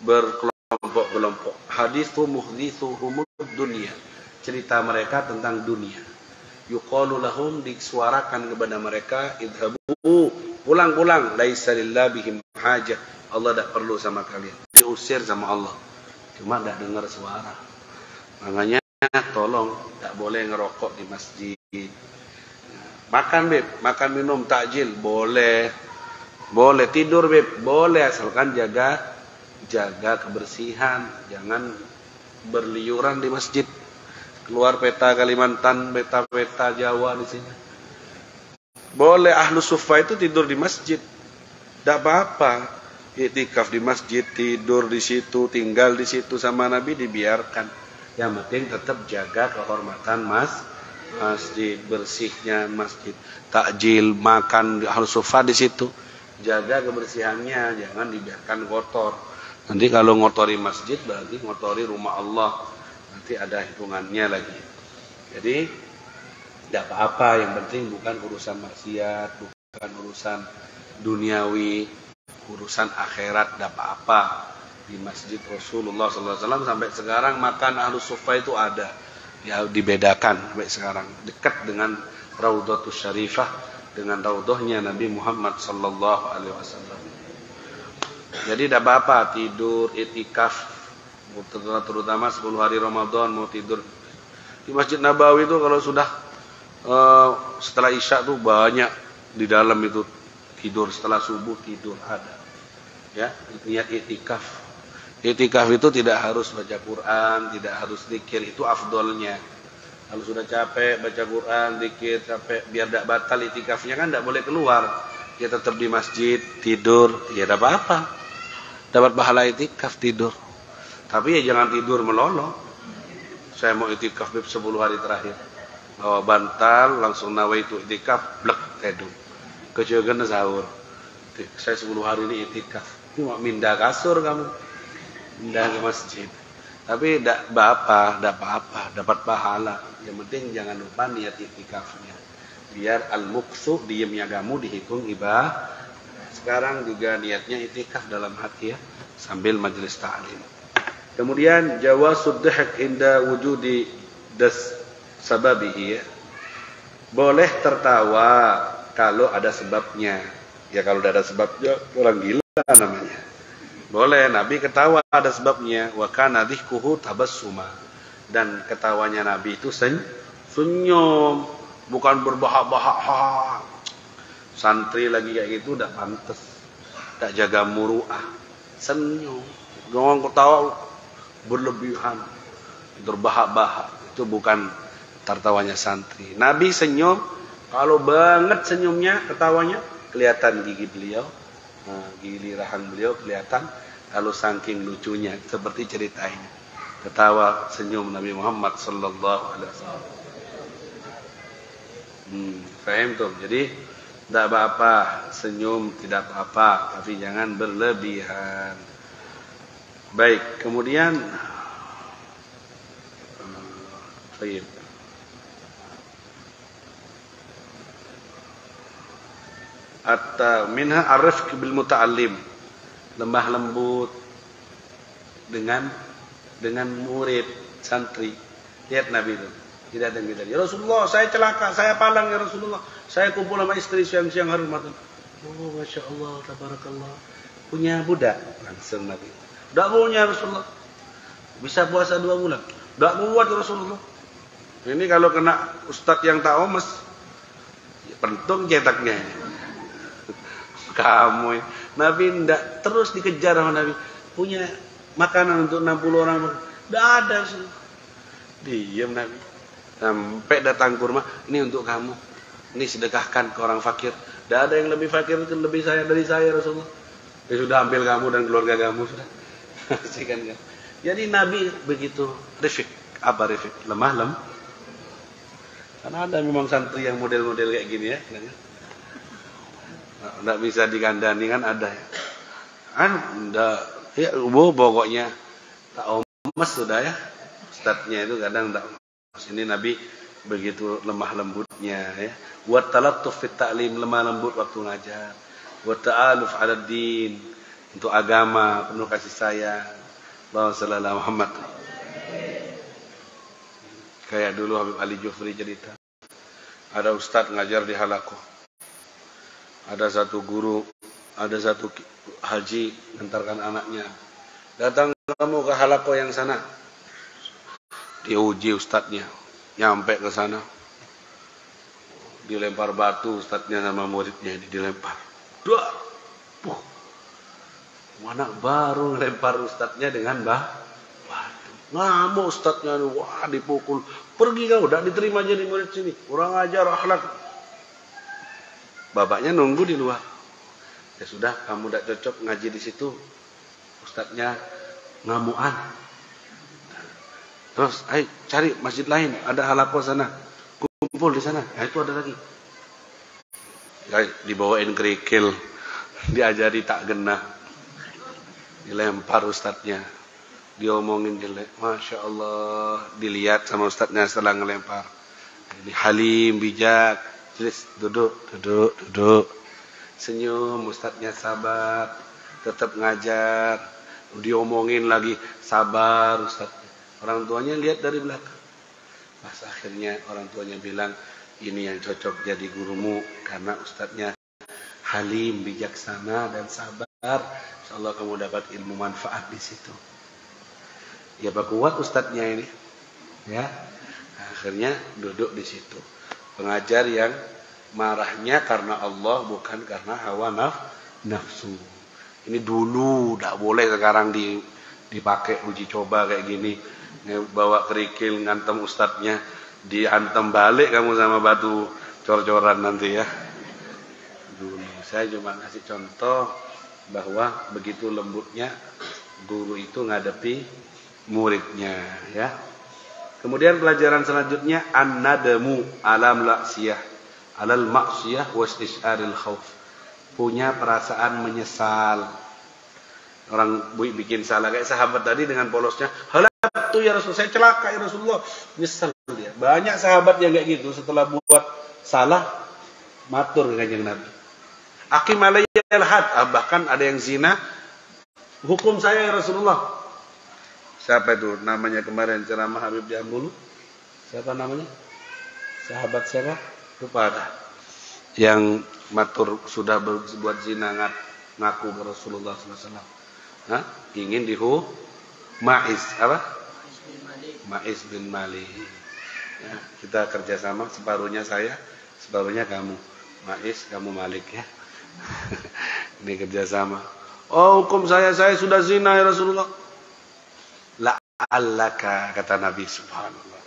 berkelompok-kelompok. Hadithu muhdithuhumud dunia, cerita mereka tentang dunia. Yuqalu lahum, disuarakan kepada mereka, idhabu, pulang, laisa lillabihim hajah, Allah tidak perlu sama kalian. Diusir sama Allah, cuma tidak dengar suara. Makanya tolong tidak boleh ngerokok di masjid. Makan beb, makan minum takjil boleh, tidur beb boleh, asalkan jaga kebersihan, jangan berliuran di masjid. Keluar peta Kalimantan, peta Jawa di sini. Boleh ahlu sufa itu tidur di masjid. Tidak apa-apa. Iktikaf di masjid, tidur di situ, tinggal di situ sama Nabi dibiarkan. Yang penting tetap jaga kehormatan masjid, bersihnya masjid. Takjil, makan ahlu sufa di situ. Jaga kebersihannya, jangan dibiarkan kotor. Nanti kalau ngotori masjid berarti ngotori rumah Allah. Nanti ada hitungannya lagi. Jadi tidak apa-apa, yang penting bukan urusan maksiat, bukan urusan duniawi, urusan akhirat tidak apa-apa. di Masjid Rasulullah SAW sampai sekarang makan Ahlus Suffah itu ada. Ya dibedakan sampai sekarang. Dekat dengan Raudhatus Syarifah, dengan raudhahnya Nabi Muhammad sallallahu alaihi wasallam. Jadi tidak apa-apa tidur itikaf, terutama 10 hari Ramadan mau tidur di Masjid Nabawi itu kalau sudah setelah Isya tuh banyak di dalam itu tidur, setelah subuh tidur ada. Ya, niat itikaf. Itikaf itu tidak harus baca Quran, tidak harus zikir, itu afdolnya. Kalau sudah capek baca Quran, zikir, capek, biar tidak batal itikafnya kan tidak boleh keluar. Ya tetap di masjid, tidur, ya tidak apa-apa. Dapat pahala itikaf tidur. Tapi ya jangan tidur melolong. Saya mau itikaf 10 hari terakhir. Bawa bantal, langsung nawaitu itikaf, blek, tidur. Kejagaan sahur. Saya 10 hari ini itikaf. Cuma mindah kasur kamu. Mindah ke masjid. Tapi tidak apa-apa, dapat pahala. Yang penting jangan lupa niat itikafnya. Biar al-muqsu, diamnya kamu dihitung ibadah. Sekarang juga niatnya itikaf dalam hati ya, sambil majelis ta'lim. Kemudian jawazud dhahik inda wujudi sababihi ya. Boleh tertawa kalau ada sebabnya. Ya kalau tidak ada sebabnya orang gila namanya. Boleh, Nabi ketawa ada sebabnya. Wa kana dhikuhu tabassuma. Dan ketawanya Nabi itu senyum, bukan berbahak-bahak. Santri lagi kayak gitu udah pantas. Tak jaga muruah. Senyum. Jangan ketawa berlebihan, berbahak-bahak. Itu bukan tertawanya santri. Nabi senyum, kalau banget senyumnya, ketawanya kelihatan gigi beliau. Nah, gigi rahang beliau kelihatan kalau saking lucunya seperti cerita ini. Ketawa senyum Nabi Muhammad sallallahu alaihi wasallam. Paham tuh? Jadi tidak apa-apa senyum, tidak apa-apa, tapi jangan berlebihan. Baik, kemudian baik. Atau minha arifq bil muta'allim, lemah lembut dengan murid santri. Lihat Nabi itu tidak ada yang ya Rasulullah saya celaka, saya palang ya Rasulullah, saya kumpul sama istri siang-siang hari makan. Oh masya Allah, tabarakallah, punya budak. Langsung Nabi, tidak punya Rasulullah, bisa puasa 2 bulan, tidak kuat Rasulullah. Ini kalau kena ustadz yang tak omes, pentung cetaknya. Kamu Nabi tidak terus dikejar sama Nabi, punya makanan untuk 60 orang, tidak ada. Diam Nabi sampai datang kurma, ini untuk kamu, ini sedekahkan ke orang fakir. Tidak ada yang lebih fakir itu lebih saya dari saya Rasulullah. Ya sudah, ambil kamu dan keluarga kamu sudah. Kan? Jadi Nabi begitu rifik. Apa rifik? Lemah. Karena ada memang santri yang model-model kayak gini ya. Tidak bisa dikandani kan ada ya. Ya pokoknya tak omes sudah ya. Ustadznya itu kadang tak omes. Ini Nabi begitu lemah lembutnya ya. Wa talattuf fit ta'lim, lemah lembut waktu ngajar. Wa ta'aluf 'ala din, untuk agama penuh kasih sayang. Allahumma shalli ala Muhammad. Kayak dulu Habib Ali Jufri cerita. Ada ustadz ngajar di Halaqah. Ada satu guru, ada satu haji mengantarkan anaknya. Datang kamu ke Halaqah yang sana. Diuji ustadznya, nyampe ke sana. Dilempar batu ustadznya sama muridnya, dilempar. Duh. Anak baru ngelempar ustadznya dengan batu. Ngamuk ustadznya, wah dipukul. Pergi kau, tidak diterima jadi murid sini. Kurang ajar akhlak. Bapaknya nunggu di luar. Ya sudah, kamu tidak cocok ngaji di situ. Ustadznya ngamuan. Terus, ayo cari masjid lain, ada Halaqah sana. Kumpul di sana. Nah, itu ada lagi. Ya, dibawain kerikil, diajari tak genah. Dilempar ustadznya. Diomongin jelek. Masya Allah. Dilihat sama ustadznya setelah ngelempar. Ini halim, bijak. Jelis, duduk. Senyum, ustadznya sabar. Tetap ngajar. diomongin lagi, sabar Ustaz. Orang tuanya lihat dari belakang. Pas akhirnya orang tuanya bilang, ini yang cocok jadi gurumu karena ustadznya halim, bijaksana dan sabar. Insyaallah kamu dapat ilmu manfaat di situ. Ya kuat ustadznya ini. Ya. Akhirnya duduk di situ. Pengajar yang marahnya karena Allah bukan karena hawa nafsu. Ini dulu tidak boleh, sekarang dipakai uji coba kayak gini. Bawa kerikil ngantem ustadznya, diantem balik kamu sama batu cor-coran nanti ya. Dulu saya cuma ngasih contoh bahwa begitu lembutnya guru itu ngadepi muridnya ya. Kemudian pelajaran selanjutnya an-nadamu alal ma'siyah wa istisharil khauf. Punya perasaan menyesal. Orang bikin salah kayak sahabat tadi dengan polosnya, halatu ya Rasul, saya celaka ya Rasulullah. Nyesal dia. Banyak sahabat yang kayak gitu setelah buat salah matur ke Kanjeng Nabi. Aqim alayyal had, bahkan ada yang zina, hukum saya ya Rasulullah. Siapa itu namanya kemarin ceramah Habib Jambulu? Siapa namanya? Sahabat siapa? Lupa ada. Yang matur sudah berbuat zina ngaku ke Rasulullah SAW. Hah? Ingin Ma'iz apa? Ma'iz bin Malik. Ya, kita kerjasama, separuhnya saya, separuhnya kamu. Ma'iz, kamu Malik ya. Ini kerjasama. Oh, hukum saya sudah zina ya Rasulullah. La'allaka, kata Nabi subhanallah.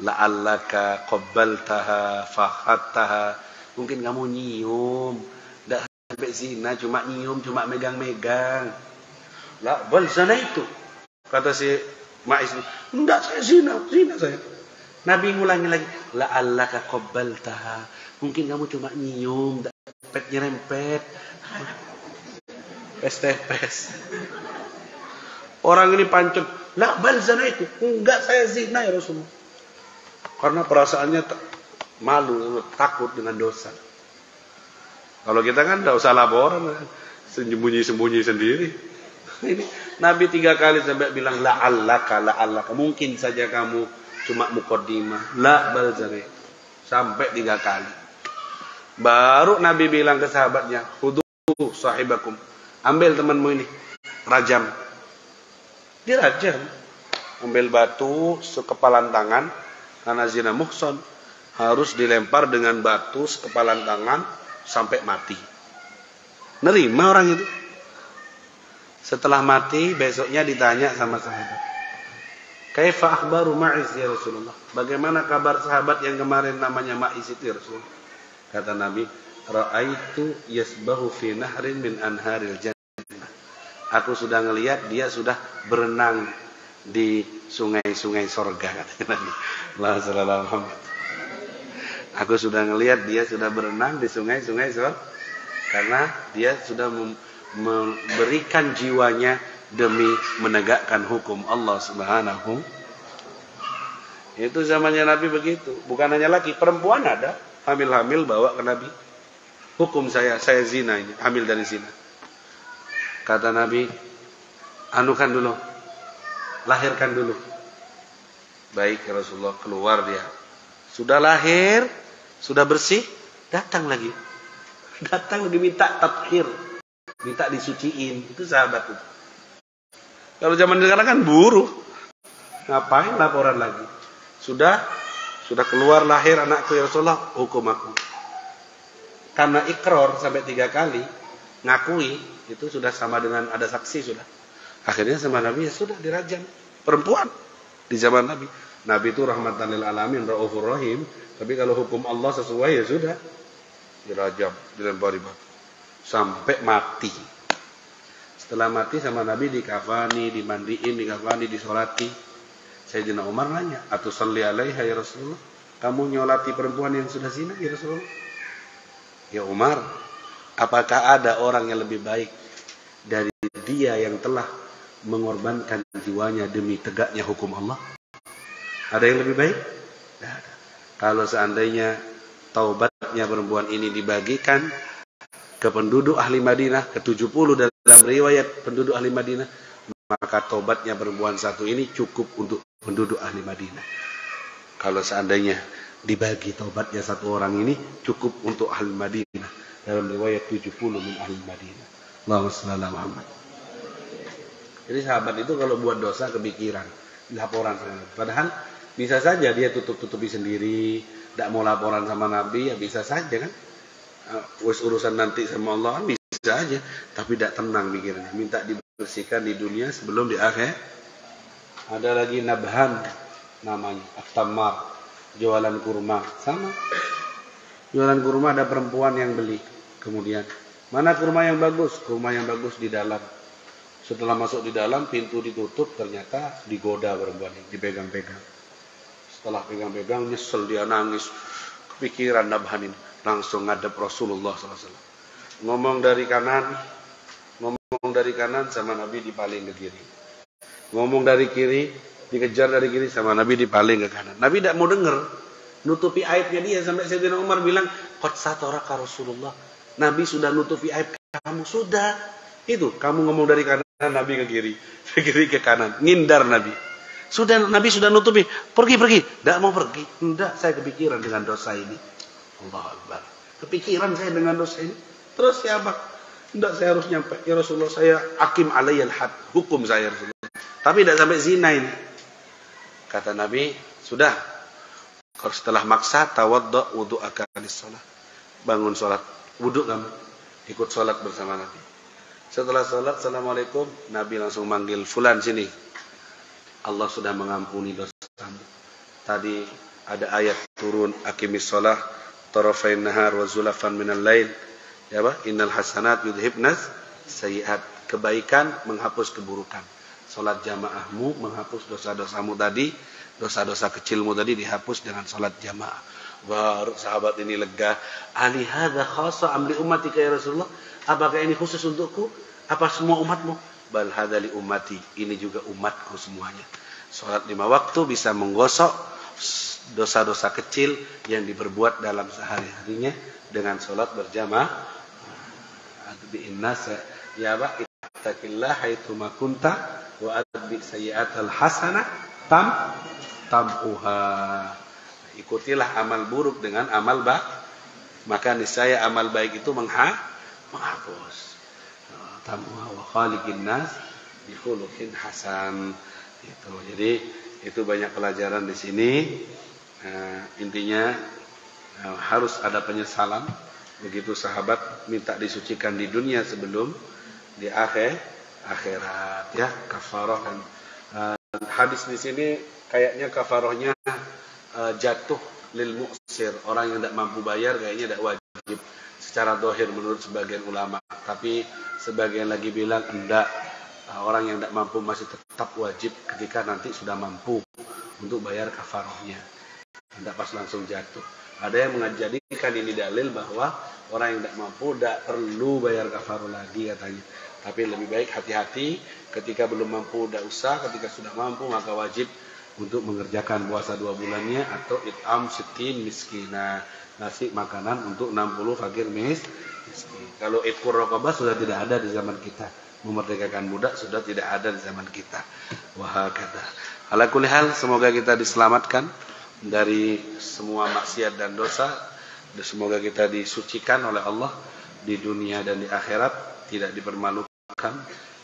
La'allaka qabbaltaha fakhattaha. Mungkin kamu nyium, tidak sampai zina, cuma nyium, cuma megang-megang. Lah, bal zina itu. Kata si Ma'iz, enggak, saya zina saya. Nabi ngulangi lagi, la'allaka qabbaltaha. Mungkin kamu cuma nyium, enggak nyerempet. Pes. Orang ini pancet, la bal zina itu. Enggak, saya zina ya Rasulullah. Karena perasaannya malu, takut dengan dosa. Kalau kita kan enggak usah laporan, sembunyi-sembunyi sendiri. Ini Nabi 3 kali sampai bilang la'allaka. Mungkin saja kamu cuma muqaddimah. La bal zina. Sampai 3 kali. Baru Nabi bilang ke sahabatnya, "Khudu sahibakum." Ambil temanmu ini, rajam. Dirajam. Ambil batu sekepalan tangan, karena zina muhsan harus dilempar dengan batu sekepalan tangan sampai mati. Nerima orang itu. Setelah mati, besoknya ditanya sama sahabat, "Kaifa akhbaru Ma'iz ya Rasulullah?" Bagaimana kabar sahabat yang kemarin namanya Ma'iz itu ya Rasulullah? Kata Nabi, "Ra'aitu yasbahu fi nahrin min anharil jannah." Aku sudah ngelihat dia sudah berenang di sungai-sungai sorga, kata Nabi. Allah sallallahu alaihi wasallam. Aku sudah ngelihat dia sudah berenang di sungai-sungai sorga karena dia sudah memberikan jiwanya demi menegakkan hukum Allah Subhanahu. Itu zamannya Nabi begitu. Bukan hanya laki, perempuan ada hamil-hamil bawa ke Nabi. Hukum saya zina ini, hamil dari zina. Kata Nabi, anukan dulu, lahirkan dulu. Baik ya Rasulullah, keluar dia. Sudah lahir, sudah bersih, datang lagi minta tathir. Minta disuciin. Itu sahabat itu. Kalau zaman sekarang kan buruh. Ngapain laporan lagi? Sudah keluar lahir anakku ya Rasulullah, hukum aku. Karena ikrar sampai 3 kali, ngakui, itu sudah sama dengan ada saksi sudah. Akhirnya sama Nabi ya sudah dirajam. Perempuan di zaman Nabi. Nabi itu rahmatan lil alamin, raufur rahim. Tapi kalau hukum Allah sesuai ya sudah. Dirajam, dilempari batu. Sampai mati. Setelah mati sama Nabi dikafani, dimandiin, disolati. Sayyidina Umar nanya, "Atusalli alaiha ya Rasulullah?" Kamu nyolati perempuan yang sudah zina ya Rasulullah? Ya Umar, apakah ada orang yang lebih baik dari dia yang telah mengorbankan jiwanya demi tegaknya hukum Allah? Ada yang lebih baik? Tidak ada. Kalau seandainya taubatnya perempuan ini dibagikan ke penduduk ahli Madinah, ke 70 dalam riwayat penduduk ahli Madinah, maka tobatnya perempuan satu ini cukup untuk penduduk ahli Madinah. Kalau seandainya dibagi tobatnya satu orang ini cukup untuk ahli Madinah. Dalam riwayat 70 min ahli Madinah. Allahumma shalli ala Muhammad. Jadi sahabat itu kalau buat dosa kepikiran, laporan sama Nabi. Padahal bisa saja dia tutup-tutupi sendiri, tidak mau laporan sama Nabi, ya bisa saja kan. Wes urusan nanti sama Allah kan bisa aja, tapi tidak tenang pikirannya. Minta dibersihkan di dunia sebelum di akhir. Ada lagi Nabhan namanya, At-Tammar, jualan kurma, sama. Jualan kurma ada perempuan yang beli. Kemudian, mana kurma yang bagus? Kurma yang bagus di dalam. Setelah masuk di dalam, pintu ditutup, ternyata digoda perempuan ini, dipegang-pegang. Setelah pegang-pegang, nyesel, dia nangis. Kepikiran Nabhan ini. Langsung ngadep Rasulullah SAW. Ngomong dari kanan sama Nabi dipaling ke kiri. Ngomong dari kiri, dikejar dari kiri sama Nabi dipaling ke kanan. Nabi tidak mau dengar. Nutupi aibnya dia sampai Sayyidina Umar bilang, "Qad sataraka Rasulullah." Nabi sudah nutupi aib kamu, sudah. Itu, kamu ngomong dari kanan, Nabi ke kiri. Ke kiri ke kanan. Ngindar Nabi. Nabi sudah nutupi. Pergi. Tidak mau pergi. Tidak, saya kepikiran dengan dosa ini. Allah Akbar. Kepikiran saya dengan dosa ini. Terus siapa? Tidak, saya harus nyampe. Ya Rasulullah, saya hakim alayyal had. Hukum saya Rasulullah. Tapi tidak sampai zina ini. Kata Nabi, sudah. Kalau setelah maksa, tawadda wudu'aka lis-shalah. Bangun sholat. Wuduk kamu. Ikut sholat bersama Nabi. Setelah sholat, Assalamualaikum. Nabi langsung manggil, Fulan sini. Allah sudah mengampuni dosamu. Tadi ada ayat turun, Aqimis sholah, tarafain nahar wa zulafan minal lail. Ya apa? Innal hasanat yudhibnas sayyiat. Kebaikan menghapus keburukan. Sholat jamaahmu menghapus dosa-dosamu tadi. Dosa-dosa kecilmu tadi dihapus dengan sholat jamaah. Baru sahabat ini lega. Ali hadza khassa amli ummatika ya Rasulullah. Apakah ini khusus untukku? Apa semua umatmu? Bal hadza li ummati. Ini juga umatku semuanya. Sholat 5 waktu bisa menggosok dosa-dosa kecil yang diperbuat dalam sehari-harinya dengan sholat berjamaah. Adbi'in nas ya ba ittaqillah haitsu ma kunta wa adbi sayyi'atal hasanah tamhuha. Ikutilah amal buruk dengan amal baik, maka niscaya amal baik itu menghapus. Tamhuha wa khaliqin nas bi khuluqin hasan. Itu. Jadi itu banyak pelajaran di sini. Intinya harus ada penyesalan. Begitu sahabat minta disucikan di dunia sebelum di akhirat. Ya, kafarah kan. Hadis di sini kayaknya kafarahnya jatuh lil muqsir, orang yang tidak mampu bayar kayaknya tidak wajib secara zahir menurut sebagian ulama. Tapi sebagian lagi bilang enggak, orang yang tidak mampu masih tetap wajib ketika nanti sudah mampu untuk bayar kafarahnya. Tidak pas langsung jatuh. Ada yang menjadikan ini dalil bahwa orang yang tidak mampu tidak perlu bayar kafarah lagi katanya. Tapi lebih baik hati-hati, ketika belum mampu tidak usah, ketika sudah mampu maka wajib untuk mengerjakan puasa 2 bulannya atau it'am sittin miskina, ngasih makanan untuk 60 fakir miskin. Kalau itqur raqabah sudah tidak ada di zaman kita. Memerdekakan budak sudah tidak ada di zaman kita. Wah kata. Ala kulli hal, semoga kita diselamatkan dari semua maksiat dan dosa. Dan semoga kita disucikan oleh Allah di dunia dan di akhirat, tidak dipermalukan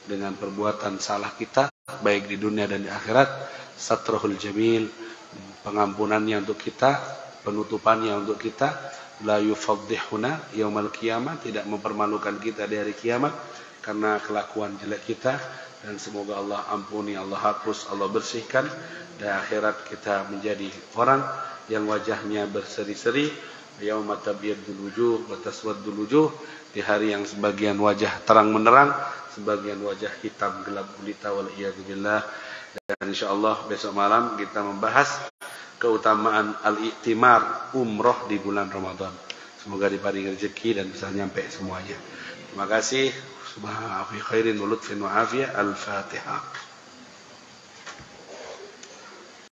dengan perbuatan salah kita baik di dunia dan di akhirat. Satrahul jamil, pengampunannya untuk kita, penutupannya untuk kita. La yufaddihuna yaumal qiyamah, tidak mempermalukan kita di hari kiamat karena kelakuan jelek kita. Dan semoga Allah ampuni, Allah hapus, Allah bersihkan. Di akhirat kita menjadi orang yang wajahnya berseri-seri. Yauma tabyadul wujuh wa taswaddul wujuh, di hari yang sebagian wajah terang menerang, sebagian wajah hitam gelap gulita wal iyad billah. Dan insyaallah besok malam kita membahas keutamaan al-i'timar, umroh di bulan Ramadan. Semoga diparingi rezeki dan bisa nyampe semuanya. Terima kasih. Subhanallahi khairin wa lutfin wa afiyah. Al-Fatihah.